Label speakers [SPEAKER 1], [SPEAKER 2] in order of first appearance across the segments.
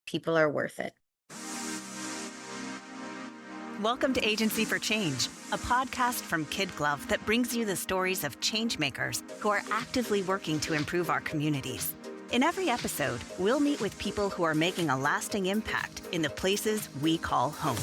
[SPEAKER 1] people are worth it.
[SPEAKER 2] Welcome to Agency for Change, a podcast from KidGlov that brings you the stories of changemakers who are actively working to improve our communities. In every episode, we'll meet with people who are making a lasting impact in the places we call home.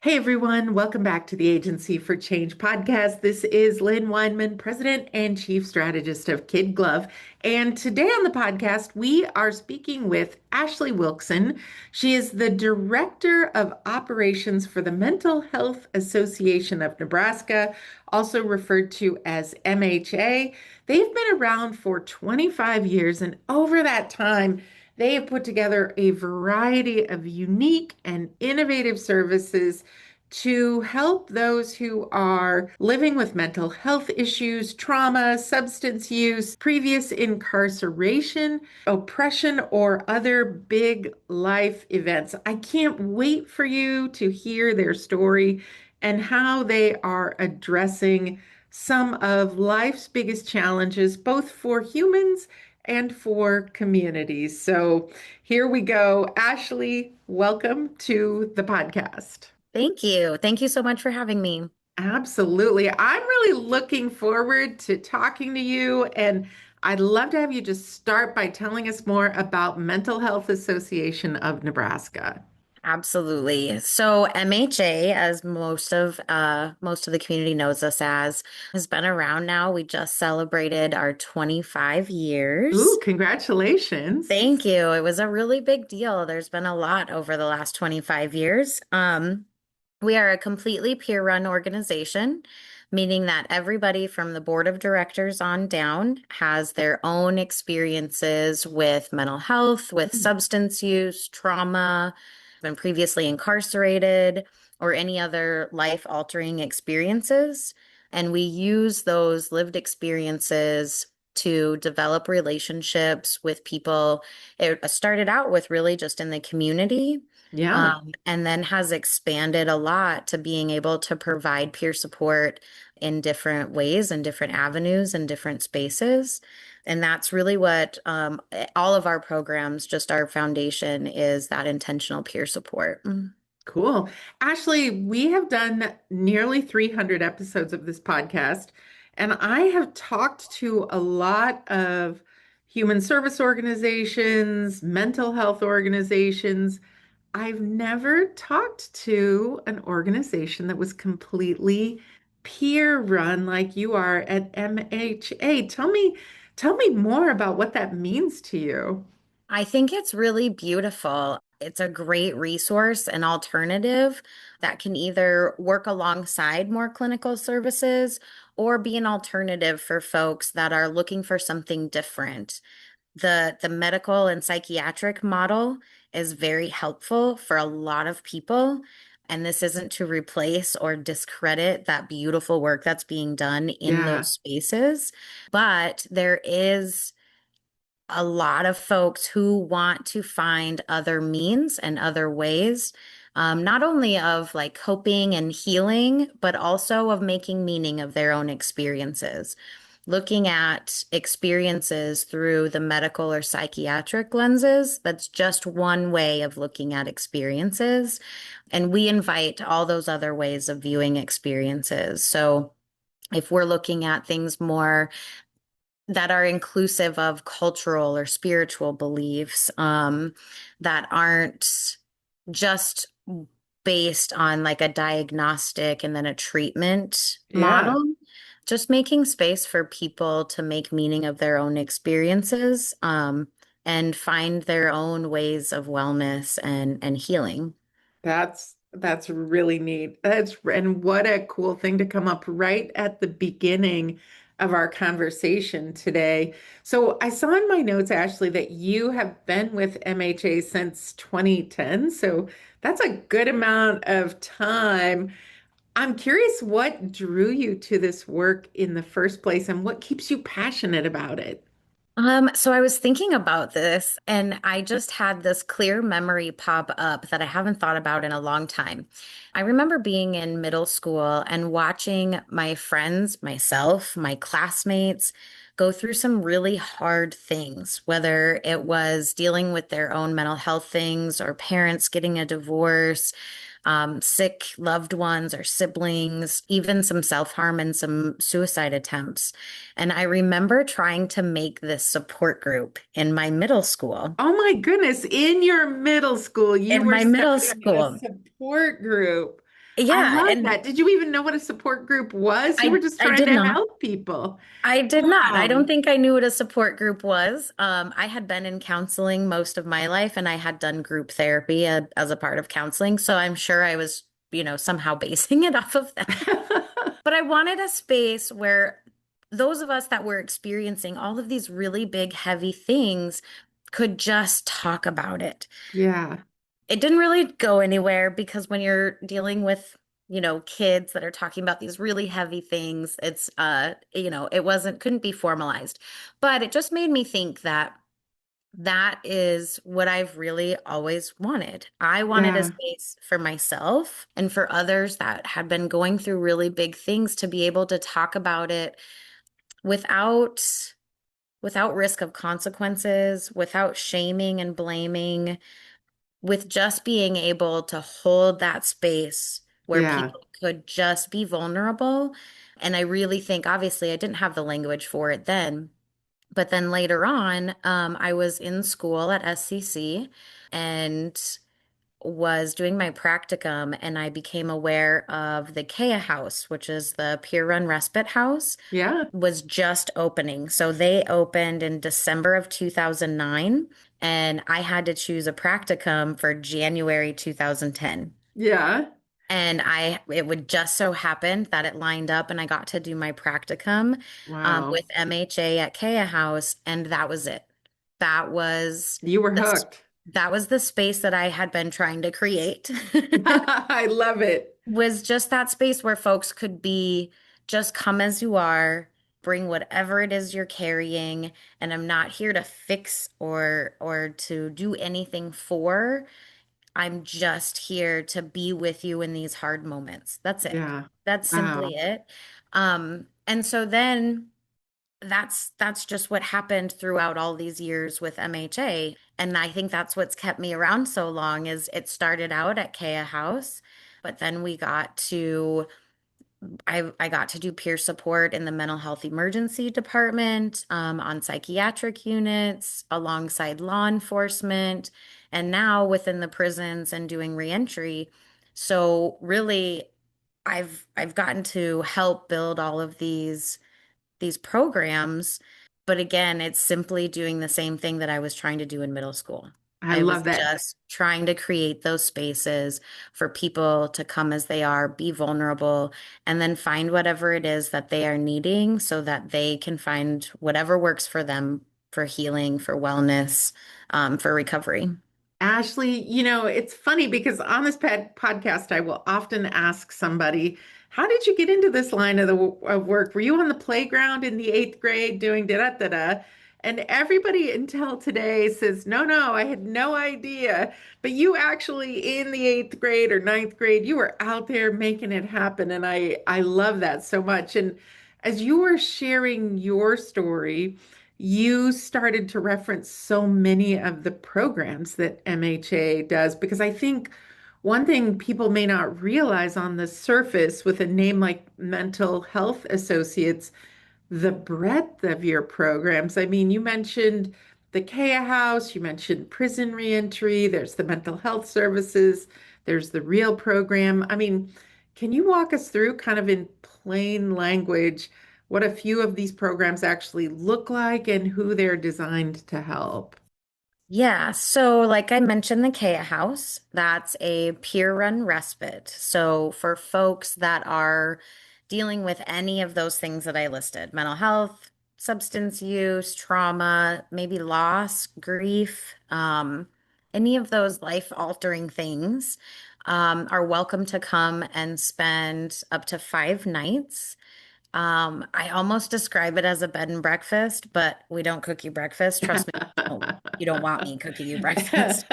[SPEAKER 3] Hey everyone, welcome back to the Agency for Change podcast. This is Lynn Weinman, President and Chief Strategist of KidGlov. And today on the podcast, we are speaking with Ashley Wilksen. She is the Director of Operations for the Mental Health Association of Nebraska, also referred to as MHA. They've been around for 25 years, and over that time, they have put together a variety of unique and innovative services to help those who are living with mental health issues, trauma, substance use, previous incarceration, oppression, or other big life events. I can't wait for you to hear their story and how they are addressing some of life's biggest challenges, both for humans and for communities. So here we go. Ashley, welcome to the podcast.
[SPEAKER 1] Thank you. Thank you so much for having me.
[SPEAKER 3] Absolutely. I'm really looking forward to talking to you, and I'd love to have you just start by telling us more about Mental Health Association of Nebraska.
[SPEAKER 1] Absolutely. So MHA, as most of the community knows us as, has been around now. We just celebrated our 25 years.
[SPEAKER 3] Ooh, congratulations.
[SPEAKER 1] Thank you. It was a really big deal. There's been a lot over the last 25 years. We are a completely peer-run organization, meaning that everybody from the board of directors on down has their own experiences with mental health, with substance use, trauma, been previously incarcerated, or any other life-altering experiences. And we use those lived experiences to develop relationships with people. It started out with really just in the community.
[SPEAKER 3] Yeah.
[SPEAKER 1] And then has expanded a lot to being able to provide peer support in different ways and different avenues and different spaces. And that's really what all of our programs, just our foundation, is that intentional peer support.
[SPEAKER 3] Cool. Ashley, we have done nearly 300 episodes of this podcast, and I have talked to a lot of human service organizations, mental health organizations. I've never talked to an organization that was completely peer run like you are at MHA. Tell me more about what that means to you.
[SPEAKER 1] I think it's really beautiful. It's a great resource and alternative that can either work alongside more clinical services or be an alternative for folks that are looking for something different. The medical and psychiatric model is very helpful for a lot of people. And this isn't to replace or discredit that beautiful work that's being done in
[SPEAKER 3] Yeah.
[SPEAKER 1] those spaces, but there is a lot of folks who want to find other means and other ways, not only of like coping and healing, but also of making meaning of their own experiences. Looking at experiences through the medical or psychiatric lenses, that's just one way of looking at experiences. And we invite all those other ways of viewing experiences. So if we're looking at things more that are inclusive of cultural or spiritual beliefs, that aren't just based on like a diagnostic and then a treatment model, just making space for people to make meaning of their own experiences, and find their own ways of wellness and healing.
[SPEAKER 3] That's really neat. And what a cool thing to come up right at the beginning of our conversation today. So I saw in my notes, Ashley, that you have been with MHA since 2010. So that's a good amount of time. I'm curious what drew you to this work in the first place and what keeps you passionate about it.
[SPEAKER 1] So I was thinking about this and I just had this clear memory pop up that I haven't thought about in a long time. I remember being in middle school and watching my friends, myself, my classmates go through some really hard things, whether it was dealing with their own mental health things or parents getting a divorce, sick loved ones or siblings, even some self-harm and some suicide attempts. And I remember trying to make this support group in my middle school.
[SPEAKER 3] Oh my goodness, in your middle school, you
[SPEAKER 1] In
[SPEAKER 3] were
[SPEAKER 1] my middle
[SPEAKER 3] starting a
[SPEAKER 1] school.
[SPEAKER 3] support group. I
[SPEAKER 1] Yeah,
[SPEAKER 3] love
[SPEAKER 1] and
[SPEAKER 3] that. Did you even know what a support group was? You were just
[SPEAKER 1] I
[SPEAKER 3] trying
[SPEAKER 1] did
[SPEAKER 3] to
[SPEAKER 1] not.
[SPEAKER 3] help people.
[SPEAKER 1] I did not. I don't
[SPEAKER 3] Wow.
[SPEAKER 1] think I knew what a support group was. I had been in counseling most of my life and I had done group therapy as a part of counseling. So I'm sure I was, somehow basing it off of that. But I wanted a space where those of us that were experiencing all of these really big, heavy things could just talk about it.
[SPEAKER 3] Yeah,
[SPEAKER 1] It didn't really go anywhere because when you're dealing with, kids that are talking about these really heavy things, it couldn't be formalized. But it just made me think that that is what I've really always wanted. I wanted a
[SPEAKER 3] yeah,
[SPEAKER 1] space for myself and for others that had been going through really big things to be able to talk about it without risk of consequences, without shaming and blaming, with just being able to hold that space where
[SPEAKER 3] yeah,
[SPEAKER 1] people could just be vulnerable. And I really think, obviously, I didn't have the language for it then, but then later on, I was in school at SCC and was doing my practicum, and I became aware of the Keya House, which is the peer run respite house,
[SPEAKER 3] yeah,
[SPEAKER 1] was just opening. So they opened in December of 2009, and I had to choose a practicum for January 2010.
[SPEAKER 3] yeah.
[SPEAKER 1] And it would just so happen that it lined up and I got to do my practicum with
[SPEAKER 3] Wow.
[SPEAKER 1] MHA at Keya House, and that was it. That was
[SPEAKER 3] You were
[SPEAKER 1] the
[SPEAKER 3] hooked.
[SPEAKER 1] that was the space that I had been trying to create.
[SPEAKER 3] I love it.
[SPEAKER 1] Was just that space where folks could be just come as you are, bring whatever it is you're carrying, and I'm not here to fix or to do anything for. I'm just here to be with you in these hard moments. That's it.
[SPEAKER 3] Yeah.
[SPEAKER 1] That's simply
[SPEAKER 3] Wow.
[SPEAKER 1] it. And so then that's just what happened throughout all these years with MHA. And I think that's what's kept me around so long is it started out at Keya House, but then I got to do peer support in the mental health emergency department, on psychiatric units, alongside law enforcement, and now within the prisons and doing reentry. So really, I've gotten to help build all of these programs. But again, it's simply doing the same thing that I was trying to do in middle school.
[SPEAKER 3] I
[SPEAKER 1] I was
[SPEAKER 3] love that.
[SPEAKER 1] just trying to create those spaces for people to come as they are, be vulnerable, and then find whatever it is that they are needing so that they can find whatever works for them for healing, for wellness, for recovery.
[SPEAKER 3] Ashley, it's funny because on this podcast, I will often ask somebody, how did you get into this line of work? Were you on the playground in the eighth grade doing da da da da? And everybody until today says, no, no, I had no idea. But you actually, in the eighth grade or ninth grade, you were out there making it happen. And I love that so much. And as you were sharing your story, you started to reference so many of the programs that MHA does because I think one thing people may not realize on the surface with a name like Mental Health Associates, the breadth of your programs. I mean, you mentioned the Keya House, you mentioned prison reentry, there's the mental health services, there's the REAL program. I mean, can you walk us through kind of in plain language what a few of these programs actually look like and who they're designed to help?
[SPEAKER 1] Yeah, so like I mentioned, the Keya House, that's a peer-run respite. So for folks that are dealing with any of those things that I listed, mental health, substance use, trauma, maybe loss, grief, any of those life-altering things, are welcome to come and spend up to 5 nights I almost describe it as a bed and breakfast, but we don't cook you breakfast. Trust me, you don't want me cooking you breakfast.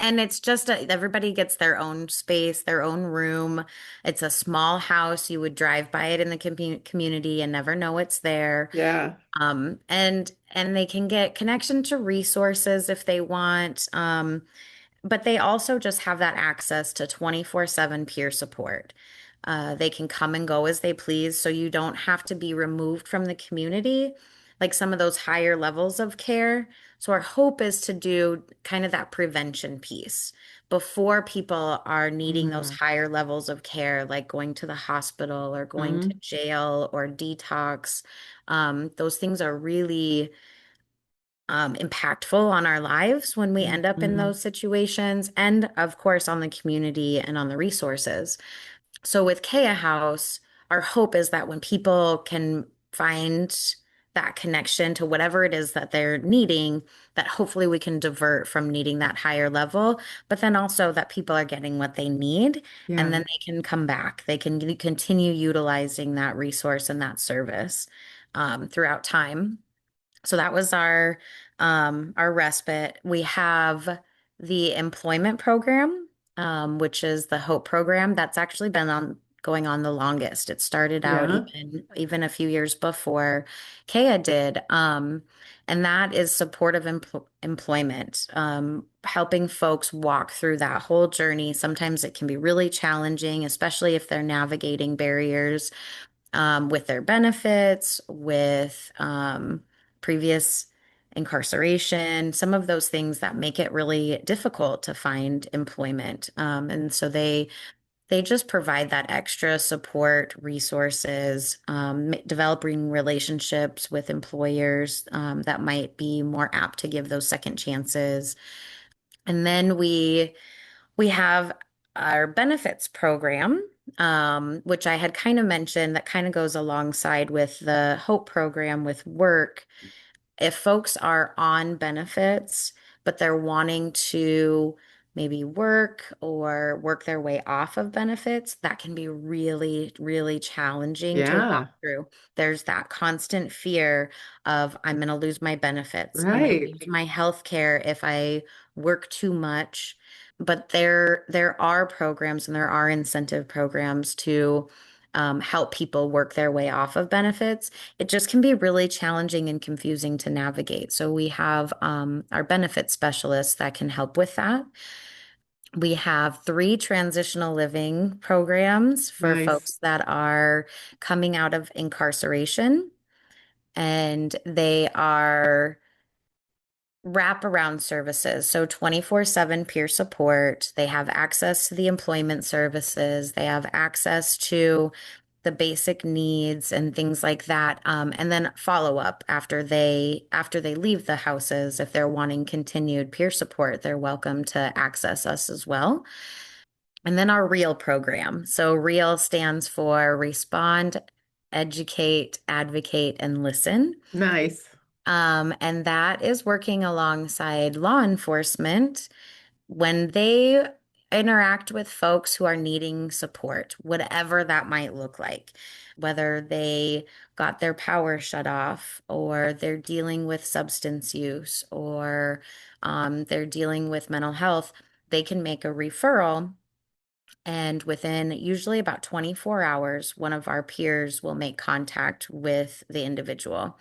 [SPEAKER 1] And it's just everybody gets their own space, their own room. It's a small house. You would drive by it in the community and never know it's there.
[SPEAKER 3] Yeah.
[SPEAKER 1] And they can get connection to resources if they want. But they also just have that access to 24/7 peer support. They can come and go as they please, so you don't have to be removed from the community, like some of those higher levels of care. So our hope is to do kind of that prevention piece before people are needing those
[SPEAKER 3] Mm,
[SPEAKER 1] higher levels of care, like going to the hospital or going to
[SPEAKER 3] mm,
[SPEAKER 1] jail or detox. Those things are really impactful on our lives when we
[SPEAKER 3] mm,
[SPEAKER 1] end up in
[SPEAKER 3] mm.
[SPEAKER 1] those situations, and of course on the community and on the resources. So with Keya House, our hope is that when people can find that connection to whatever it is that they're needing, that hopefully we can divert from needing that higher level, but then also that people are getting what they need, and
[SPEAKER 3] Yeah.
[SPEAKER 1] then they can come back. They can continue utilizing that resource and that service throughout time. So that was our respite. We have the employment program, which is the Hope program. That's actually been on going on the longest. It started out
[SPEAKER 3] Yeah.
[SPEAKER 1] even a few years before Kaya did. And that is supportive employment, helping folks walk through that whole journey. Sometimes it can be really challenging, especially if they're navigating barriers with their benefits, with previous incarceration, some of those things that make it really difficult to find employment. And so they just provide that extra support, resources, developing relationships with employers that might be more apt to give those second chances. And then we have our benefits program, which I had kind of mentioned that kind of goes alongside with the Hope program with work. If folks are on benefits, but they're wanting to maybe work or work their way off of benefits, that can be really, really challenging to walk
[SPEAKER 3] Yeah.
[SPEAKER 1] through. There's that constant fear of I'm going to lose my benefits. I'm going to
[SPEAKER 3] Right.
[SPEAKER 1] lose my health care if I work too much. But there are programs and there are incentive programs to help people work their way off of benefits. It just can be really challenging and confusing to navigate. So we have our benefit specialists that can help with that. We have three transitional living programs for
[SPEAKER 3] Nice.
[SPEAKER 1] folks that are coming out of incarceration, and they are wraparound services. So 24/7 peer support. They have access to the employment services. They have access to the basic needs and things like that. And then follow up after they leave the houses. If they're wanting continued peer support, they're welcome to access us as well. And then our REAL program. So REAL stands for Respond, Educate, Advocate, and Listen.
[SPEAKER 3] Nice.
[SPEAKER 1] And that is working alongside law enforcement when they interact with folks who are needing support, whatever that might look like, whether they got their power shut off, or they're dealing with substance use, or they're dealing with mental health, they can make a referral. And within usually about 24 hours, one of our peers will make contact with the individual.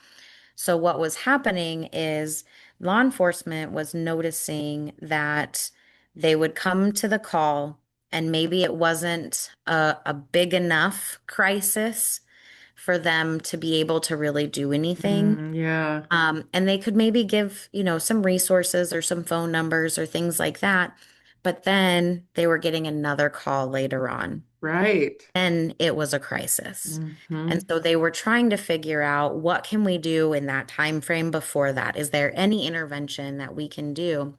[SPEAKER 1] So what was happening is law enforcement was noticing that they would come to the call and maybe it wasn't a big enough crisis for them to be able to really do anything.
[SPEAKER 3] Mm, yeah.
[SPEAKER 1] And they could maybe give, some resources or some phone numbers or things like that. But then they were getting another call later on
[SPEAKER 3] Right.
[SPEAKER 1] and it was a crisis. And
[SPEAKER 3] Hmm.
[SPEAKER 1] so they were trying to figure out what can we do in that time frame before that? Is there any intervention that we can do?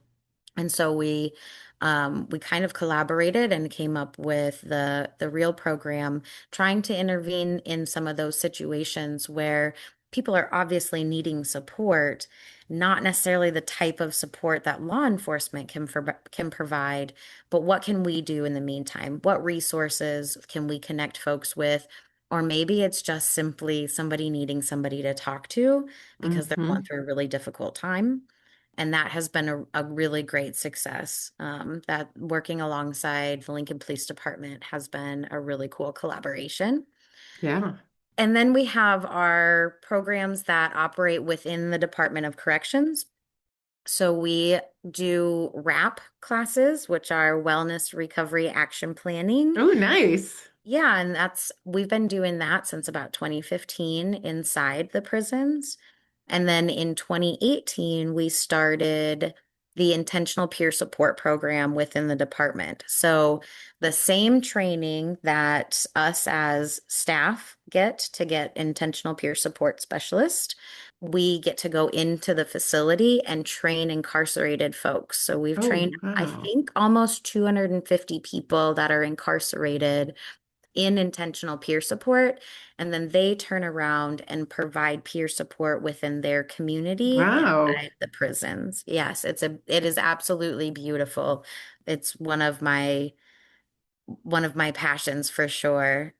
[SPEAKER 1] And so we kind of collaborated and came up with the real program, trying to intervene in some of those situations where people are obviously needing support, not necessarily the type of support that law enforcement can provide, but what can we do in the meantime? What resources can we connect folks with? or maybe it's just simply somebody needing somebody to talk to because they're going
[SPEAKER 3] Hmm.
[SPEAKER 1] through a really difficult time. And that has been a really great success. That working alongside the Lincoln Police Department has been a really cool collaboration.
[SPEAKER 3] Yeah.
[SPEAKER 1] And then we have our programs that operate within the Department of Corrections. So we do RAP classes, which are Wellness Recovery Action Planning.
[SPEAKER 3] Oh, nice.
[SPEAKER 1] Yeah, and we've been doing that since about 2015 inside the prisons. And then in 2018, we started the intentional peer support program within the department. So the same training that us as staff get to get intentional peer support specialist, we get to go into the facility and train incarcerated folks. So we've trained,
[SPEAKER 3] Oh,
[SPEAKER 1] I
[SPEAKER 3] wow.
[SPEAKER 1] think, almost 250 people that are incarcerated in intentional peer support, and then they turn around and provide peer support within their community
[SPEAKER 3] Wow.
[SPEAKER 1] inside the prisons. Yes, it is absolutely beautiful. It's one of my passions for sure.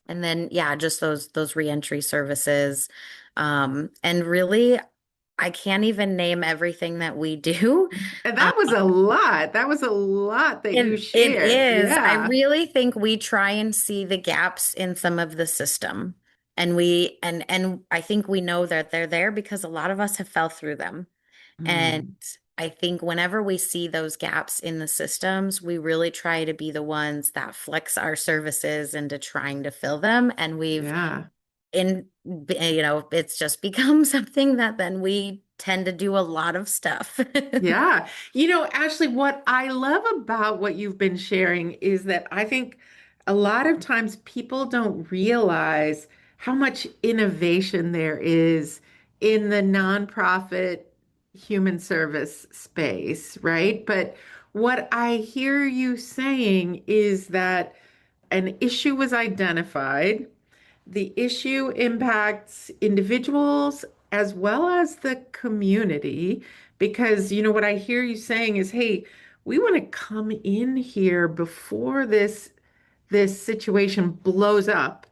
[SPEAKER 1] And then yeah, just those reentry services. And really I can't even name everything that we do.
[SPEAKER 3] And that was a lot. That was a lot that you
[SPEAKER 1] And it
[SPEAKER 3] shared.
[SPEAKER 1] is. I
[SPEAKER 3] Yeah.
[SPEAKER 1] really think we try and see the gaps in some of the system. And I think we know that they're there because a lot of us have fell through them. And
[SPEAKER 3] Mm,
[SPEAKER 1] I think whenever we see those gaps in the systems, we really try to be the ones that flex our services into trying to fill them. And we've
[SPEAKER 3] yeah.
[SPEAKER 1] it's just become something that then we tend to do a lot of stuff.
[SPEAKER 3] Yeah. Ashley, what I love about what you've been sharing is that I think a lot of times people don't realize how much innovation there is in the nonprofit human service space, right? But what I hear you saying is that an issue was identified. The issue impacts individuals as well as the community because what I hear you saying is, hey, we want to come in here before this situation blows up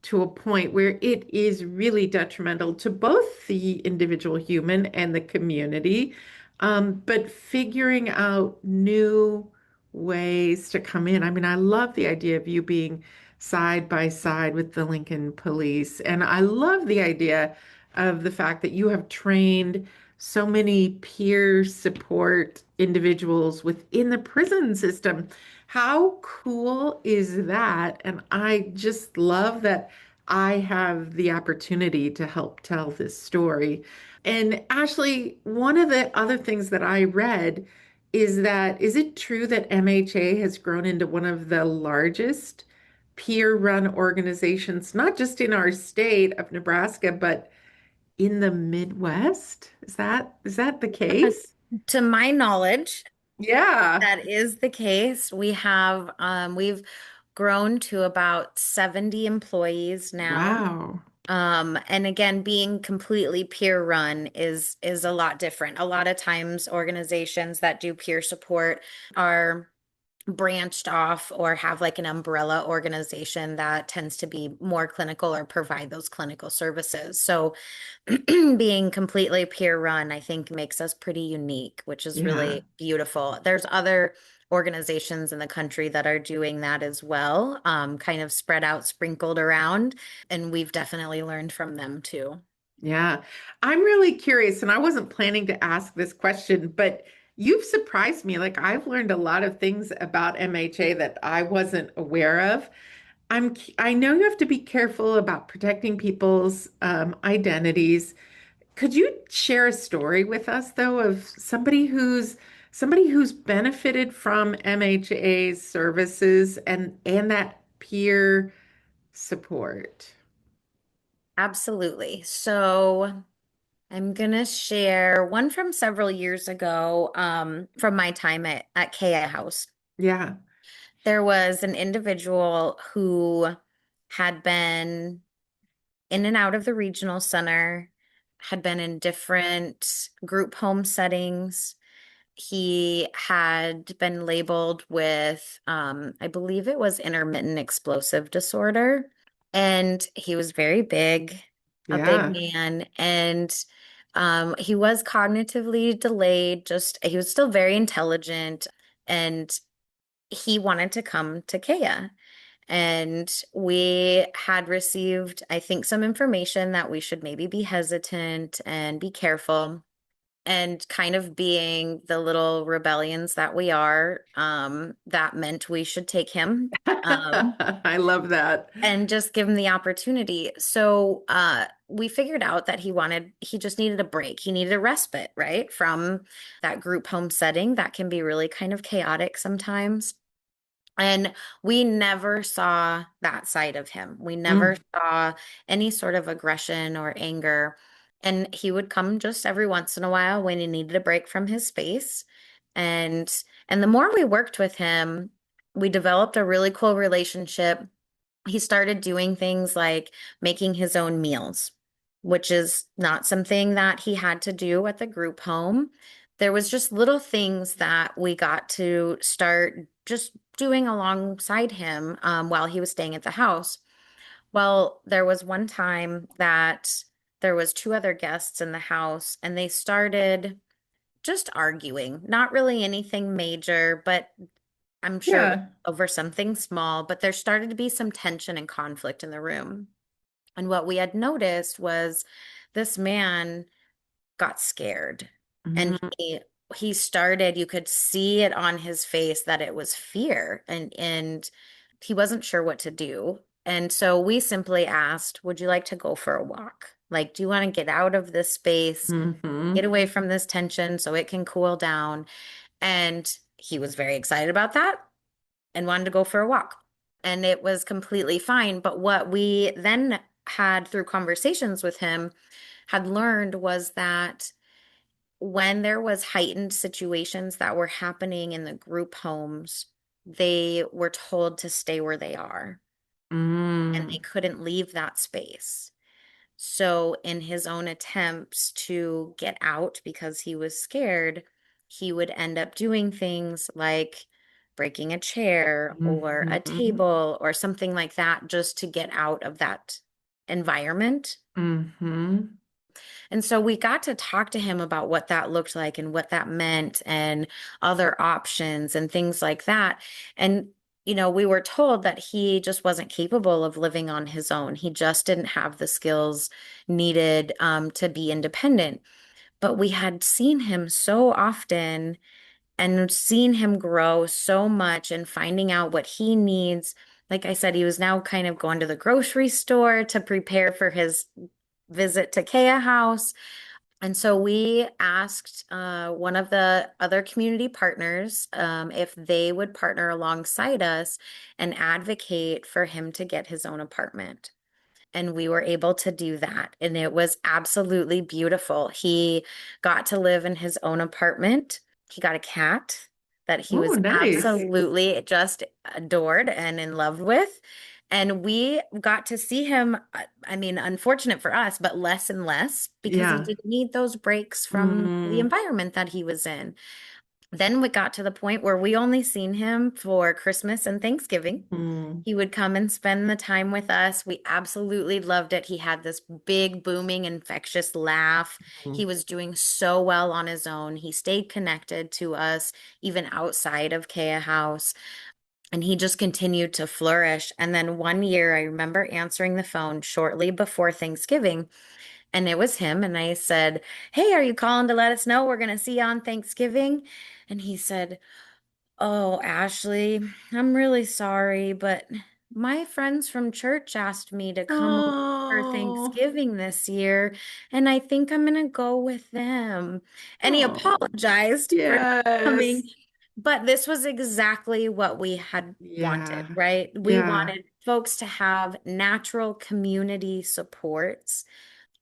[SPEAKER 3] to a point where it is really detrimental to both the individual human and the community. But figuring out new ways to come in. I mean, I love the idea of you being side by side with the Lincoln Police. And I love the idea of the fact that you have trained so many peer support individuals within the prison system. How cool is that? And I just love that I have the opportunity to help tell this story. And Ashley, one of the other things that I read is it true that MHA has grown into one of the largest peer-run organizations, not just in our state of Nebraska, but in the Midwest? Is that the case?
[SPEAKER 1] To my knowledge,
[SPEAKER 3] Yeah.
[SPEAKER 1] that is the case. We've grown to about 70 employees now.
[SPEAKER 3] Wow.
[SPEAKER 1] And again, being completely peer run is a lot different. A lot of times organizations that do peer support are branched off or have like an umbrella organization that tends to be more clinical or provide those clinical services. So being completely peer run, I think makes us pretty unique, which is
[SPEAKER 3] Yeah.
[SPEAKER 1] really beautiful. There's other organizations in the country that are doing that as well, kind of spread out, sprinkled around, and we've definitely learned from them too.
[SPEAKER 3] Yeah, I'm really curious, and I wasn't planning to ask this question, but you've surprised me. Like I've learned a lot of things about MHA that I wasn't aware of. I know you have to be careful about protecting people's identities. Could you share a story with us, though, of somebody who's benefited from MHA's services and that peer support?
[SPEAKER 1] Absolutely. So I'm gonna share one from several years ago, from my time at Keya House.
[SPEAKER 3] Yeah.
[SPEAKER 1] There was an individual who had been in and out of the regional center, had been in different group home settings. He had been labeled with, I believe it was intermittent explosive disorder. And he was very big, a big
[SPEAKER 3] Yeah.
[SPEAKER 1] man, and he was cognitively delayed, just he was still very intelligent, and he wanted to come to Keya. And we had received, I think, some information that we should maybe be hesitant and be careful. And kind of being the little rebellions that we are, that meant we should take him. Um,
[SPEAKER 3] I love that.
[SPEAKER 1] and just give him the opportunity. So we figured out that he just needed a break. He needed a respite, right? From that group home setting that can be really kind of chaotic sometimes. And we never saw that side of him. We never
[SPEAKER 3] Mm.
[SPEAKER 1] saw any sort of aggression or anger. And he would come just every once in a while when he needed a break from his space. And and the more we worked with him, we developed a really cool relationship. He started doing things like making his own meals, which is not something that he had to do at the group home. There was just little things that we got to start just doing alongside him while he was staying at the house. Well, there was one time that there was two other guests in the house and they started just arguing, not really anything major, but I'm sure it was
[SPEAKER 3] Yeah.
[SPEAKER 1] over something small, but there started to be some tension and conflict in the room. And what we had noticed was this man got scared and
[SPEAKER 3] Mm.
[SPEAKER 1] he started, you could see it on his face that it was fear and he wasn't sure what to do. And so we simply asked, would you like to go for a walk? Like, do you want to get out of this space, get
[SPEAKER 3] Hmm.
[SPEAKER 1] away from this tension so it can cool down? And he was very excited about that and wanted to go for a walk. And it was completely fine. But what we then had through conversations with him had learned was that when there was heightened situations that were happening in the group homes, they were told to stay where they are and they
[SPEAKER 3] Mm.
[SPEAKER 1] couldn't leave that space. So, in his own attempts to get out because he was scared, he would end up doing things like breaking a chair or a
[SPEAKER 3] Hmm.
[SPEAKER 1] table or something like that just to get out of that environment.
[SPEAKER 3] Hmm.
[SPEAKER 1] And so we got to talk to him about what that looked like and what that meant and other options and things like that. And, we were told that he just wasn't capable of living on his own. He just didn't have the skills needed to be independent. But we had seen him so often and seen him grow so much and finding out what he needs. Like I said, he was now kind of going to the grocery store to prepare for his visit to Keya House. And so we asked one of the other community partners if they would partner alongside us and advocate for him to get his own apartment. And we were able to do that. And it was absolutely beautiful. He got to live in his own apartment. He got a cat that he
[SPEAKER 3] Oh,
[SPEAKER 1] was
[SPEAKER 3] nice.
[SPEAKER 1] absolutely just adored and in love with. And we got to see him, I mean, unfortunate for us, but less and less because he
[SPEAKER 3] Yeah.
[SPEAKER 1] did need those breaks from the
[SPEAKER 3] Mm.
[SPEAKER 1] environment that he was in. Then we got to the point where we only seen him for Christmas and Thanksgiving.
[SPEAKER 3] Mm.
[SPEAKER 1] He would come and spend the time with us. We absolutely loved it. He had this big, booming, infectious laugh. He
[SPEAKER 3] Mm.
[SPEAKER 1] was doing so well on his own. He stayed connected to us, even outside of Keya House. And he just continued to flourish. And then one year, I remember answering the phone shortly before Thanksgiving, and it was him. And I said, "Hey, are you calling to let us know we're going to see you on Thanksgiving?" And he said, "Oh, Ashley, I'm really sorry, but my friends from church asked me to come over for
[SPEAKER 3] Oh.
[SPEAKER 1] Thanksgiving this year, and I think I'm gonna go with them." And he
[SPEAKER 3] Oh.
[SPEAKER 1] apologized for not
[SPEAKER 3] Yes.
[SPEAKER 1] coming, but this was exactly what we had wanted,
[SPEAKER 3] Yeah.
[SPEAKER 1] right? We
[SPEAKER 3] Yeah.
[SPEAKER 1] wanted folks to have natural community supports,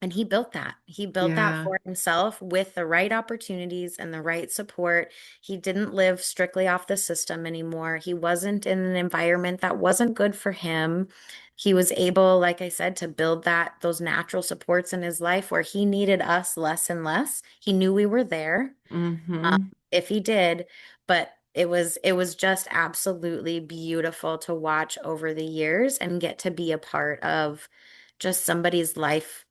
[SPEAKER 1] and he built that. He built that
[SPEAKER 3] Yeah.
[SPEAKER 1] for himself with the right opportunities and the right support. He didn't live strictly off the system anymore. He wasn't in an environment that wasn't good for him. He was able, like I said, to build those natural supports in his life where he needed us less and less. He knew we were there,
[SPEAKER 3] Hmm.
[SPEAKER 1] if he did, but it was just absolutely beautiful to watch over the years and get to be a part of just somebody's life,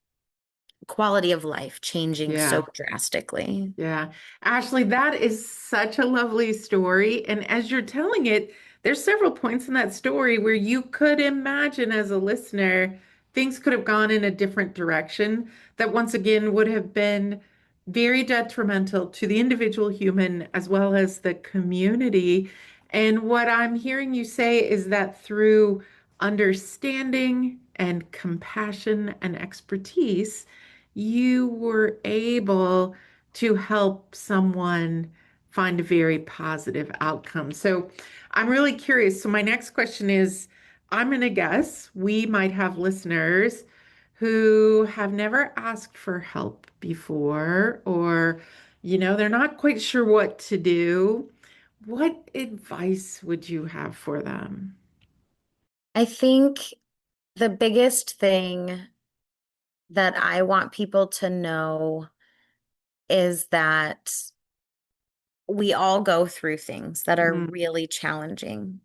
[SPEAKER 1] quality of life changing so
[SPEAKER 3] Yeah.
[SPEAKER 1] drastically.
[SPEAKER 3] Yeah. Ashley, that is such a lovely story. And as you're telling it, there's several points in that story where you could imagine as a listener, things could have gone in a different direction that once again would have been very detrimental to the individual human as well as the community. And what I'm hearing you say is that through understanding and compassion and expertise, you were able to help someone find a very positive outcome. So I'm really curious. So my next question is, I'm going to guess we might have listeners who have never asked for help before, or, they're not quite sure what to do. What advice would you have for them?
[SPEAKER 1] I think the biggest thing that I want people to know is that we all go through things that are
[SPEAKER 3] Mm,
[SPEAKER 1] really challenging.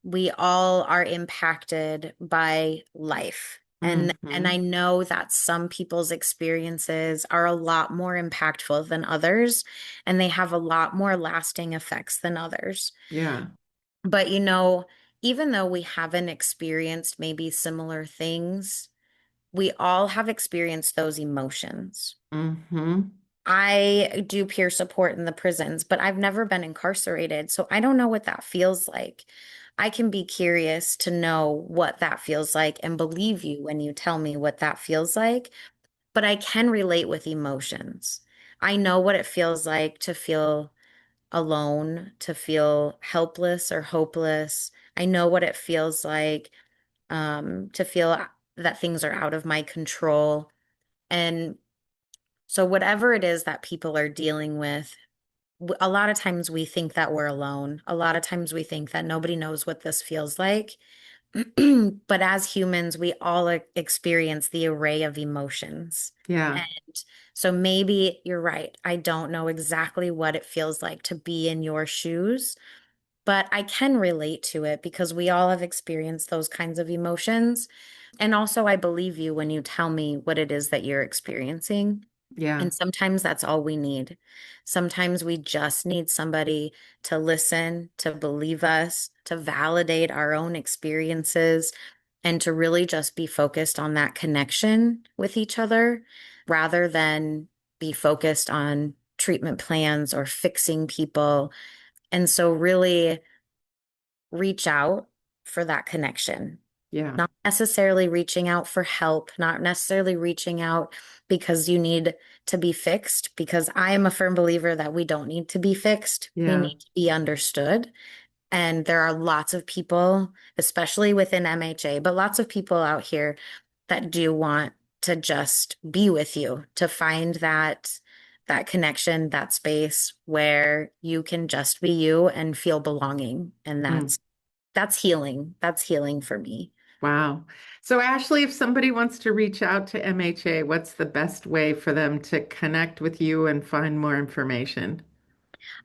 [SPEAKER 1] We all are impacted by life. And I
[SPEAKER 3] hmm.
[SPEAKER 1] know that some people's experiences are a lot more impactful than others, and they have a lot more lasting effects than others.
[SPEAKER 3] Yeah.
[SPEAKER 1] But even though we haven't experienced maybe similar things, we all have experienced those emotions.
[SPEAKER 3] Hmm.
[SPEAKER 1] I do peer support in the prisons, but I've never been incarcerated, so I don't know what that feels like. I can be curious to know what that feels like and believe you when you tell me what that feels like, but I can relate with emotions. I know what it feels like to feel alone, to feel helpless or hopeless. I know what it feels like to feel that things are out of my control. And so, whatever it is that people are dealing with, a lot of times we think that we're alone. A lot of times we think that nobody knows what this feels like. But as humans, we all experience the array of emotions.
[SPEAKER 3] Yeah.
[SPEAKER 1] And so maybe you're right. I don't know exactly what it feels like to be in your shoes, but I can relate to it because we all have experienced those kinds of emotions. And also, I believe you when you tell me what it is that you're experiencing.
[SPEAKER 3] Yeah.
[SPEAKER 1] And sometimes that's all we need. Sometimes we just need somebody to listen, to believe us, to validate our own experiences, and to really just be focused on that connection with each other rather than be focused on treatment plans or fixing people. And so, really reach out for that connection,
[SPEAKER 3] Yeah.
[SPEAKER 1] not necessarily reaching out for help, not necessarily reaching out because you need to be fixed, because I am a firm believer that we don't need to be fixed. We
[SPEAKER 3] Yeah.
[SPEAKER 1] need to be understood. And there are lots of people, especially within MHA, but lots of people out here that do want to just be with you, to find that connection, that space where you can just be you and feel belonging. And
[SPEAKER 3] Mm.
[SPEAKER 1] that's healing. That's healing for me.
[SPEAKER 3] Wow. So, Ashley, if somebody wants to reach out to MHA, what's the best way for them to connect with you and find more information?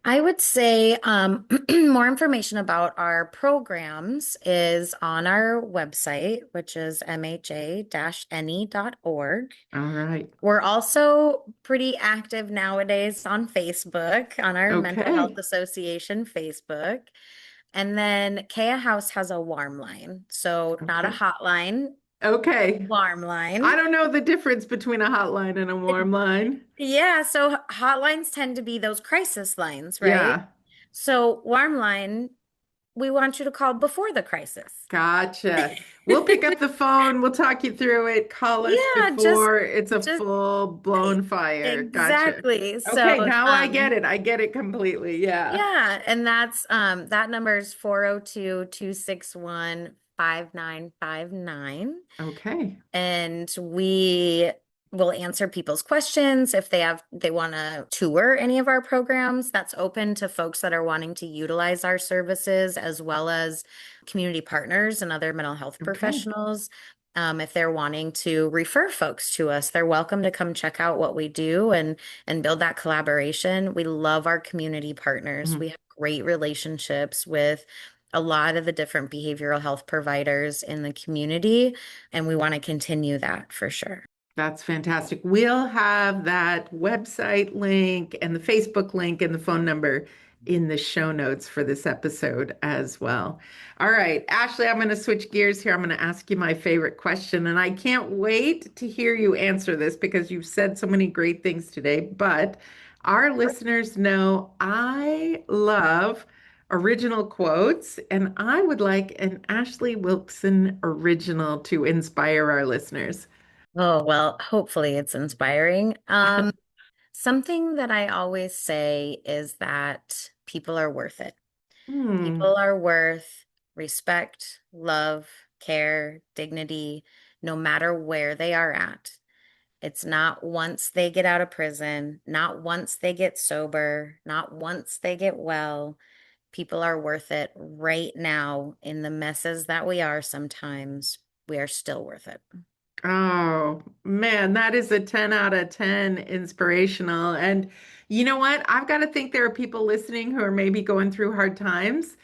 [SPEAKER 1] I would say more information about our programs is on our website, which is mha-ne.org.
[SPEAKER 3] All right.
[SPEAKER 1] We're also pretty active nowadays on Facebook, on our Mental Health
[SPEAKER 3] Okay.
[SPEAKER 1] Association Facebook. And then Keya House has a warm line. So not a
[SPEAKER 3] Okay.
[SPEAKER 1] hotline,
[SPEAKER 3] Okay.
[SPEAKER 1] warm
[SPEAKER 3] I
[SPEAKER 1] line.
[SPEAKER 3] don't know the difference between a hotline and a warm line.
[SPEAKER 1] Yeah, so hotlines tend to be those crisis lines, right?
[SPEAKER 3] Yeah.
[SPEAKER 1] So warm line, we want you to call before the crisis.
[SPEAKER 3] Gotcha. We'll pick up the phone. We'll talk you through it. Call us
[SPEAKER 1] Yeah, just
[SPEAKER 3] before it's a
[SPEAKER 1] just
[SPEAKER 3] full-blown fire. Gotcha.
[SPEAKER 1] exactly. So
[SPEAKER 3] Okay, now I get it. I get it completely. Yeah.
[SPEAKER 1] yeah, and that's that number is 402-261-5959.
[SPEAKER 3] Okay.
[SPEAKER 1] And we will answer people's questions if they want to tour any of our programs. That's open to folks that are wanting to utilize our services as well as community partners and other mental health
[SPEAKER 3] Okay.
[SPEAKER 1] professionals. If they're wanting to refer folks to us, they're welcome to come check out what we do and build that collaboration. We love our community partners. We
[SPEAKER 3] Mhm.
[SPEAKER 1] have great relationships with a lot of the different behavioral health providers in the community, and we want to continue that for sure.
[SPEAKER 3] That's fantastic. We'll have that website link and the Facebook link and the phone number in the show notes for this episode as well. All right, Ashley, I'm going to switch gears here. I'm going to ask you my favorite question, and I can't wait to hear you answer this because you've said so many great things today. But our listeners know I love original quotes, and I would like an Ashley Wilksen original to inspire our listeners.
[SPEAKER 1] Oh, well, hopefully it's inspiring. Something that I always say is that people are worth it.
[SPEAKER 3] Hmm.
[SPEAKER 1] People are worth respect, love, care, dignity, no matter where they are at. It's not once they get out of prison, not once they get sober, not once they get well. People are worth it right now in the messes that we are sometimes. We are still worth it.
[SPEAKER 3] Oh, man, that is a 10 out of 10 inspirational. And you know what? I've got to think there are people listening who are maybe going through hard times.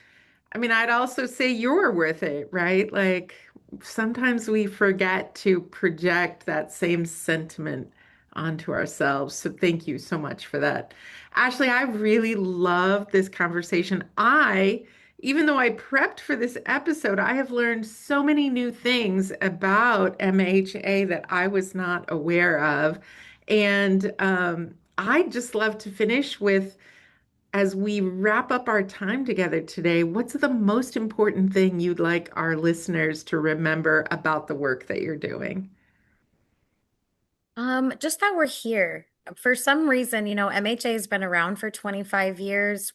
[SPEAKER 3] I mean, I'd also say you're worth it, right? Like sometimes we forget to project that same sentiment onto ourselves. So thank you so much for that. Ashley, I really love this conversation. Even though I prepped for this episode, I have learned so many new things about MHA that I was not aware of. And I'd just love to finish with, as we wrap up our time together today, what's the most important thing you'd like our listeners to remember about the work that you're doing?
[SPEAKER 1] Just that we're here. For some reason, MHA has been around for 25 years.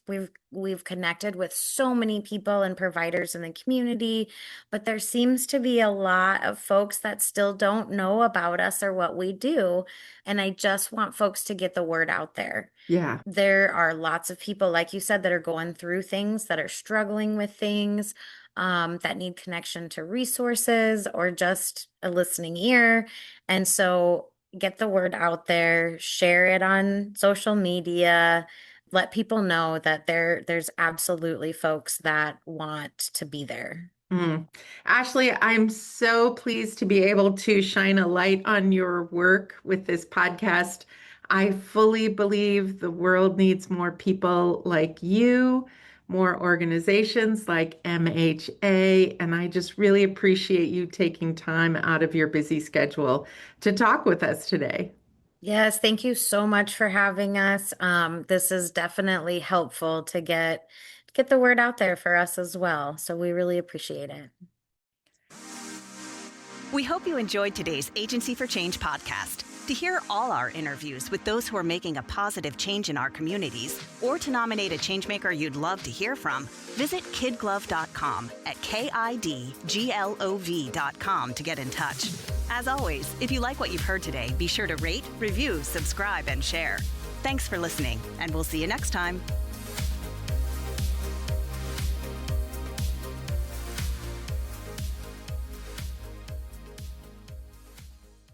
[SPEAKER 1] We've connected with so many people and providers in the community, but there seems to be a lot of folks that still don't know about us or what we do. And I just want folks to get the word out there.
[SPEAKER 3] Yeah.
[SPEAKER 1] There are lots of people, like you said, that are going through things, that are struggling with things, that need connection to resources or just a listening ear. And so get the word out there, share it on social media, let people know that there's absolutely folks that want to be there.
[SPEAKER 3] Mm. Ashley, I'm so pleased to be able to shine a light on your work with this podcast. I fully believe the world needs more people like you, more organizations like MHA, and I just really appreciate you taking time out of your busy schedule to talk with us today.
[SPEAKER 1] Yes, thank you so much for having us. This is definitely helpful to get the word out there for us as well. So we really appreciate it.
[SPEAKER 2] We hope you enjoyed today's Agency for Change podcast. To hear all our interviews with those who are making a positive change in our communities, or to nominate a changemaker you'd love to hear from, visit KidGlov.com at KIDGLOV.com to get in touch. As always, if you like what you've heard today, be sure to rate, review, subscribe, and share. Thanks for listening, and we'll see you next time.